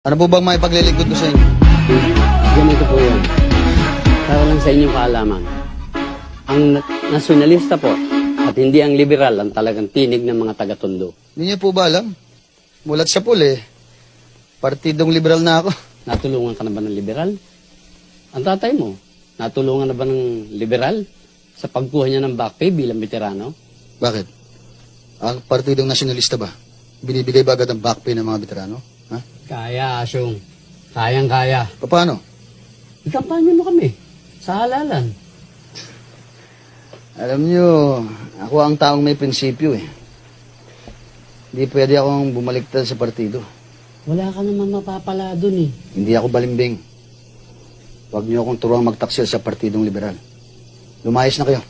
Ano po bang may paglilingkod ko sa inyo? Ganito po yun. Para lang sa inyong kaalaman. Ang nasyonalista po at hindi ang liberal ang talagang tinig ng mga taga-Tondo. Hindi niyo po ba alam? Mulat sa pool Partidong liberal na ako. Natulungan ka na ba ng liberal? Ang tatay mo, natulungan na ba ng liberal sa pagkuha niya ng back pay bilang veterano? Bakit? Ang partidong nasyonalista ba? Binibigay ba agad ang back pay ng mga veterano? Ha? Kaya, Asyong. Kayang-kaya. Paano? Ikampanya mo kami sa halalan. Alam niyo, ako ang taong may prinsipyo Hindi pwede akong bumaliktad sa partido. Wala ka naman mapapala dun Hindi ako balimbing. Huwag niyo akong turuang magtaksil sa partidong liberal. Lumayas na kayo.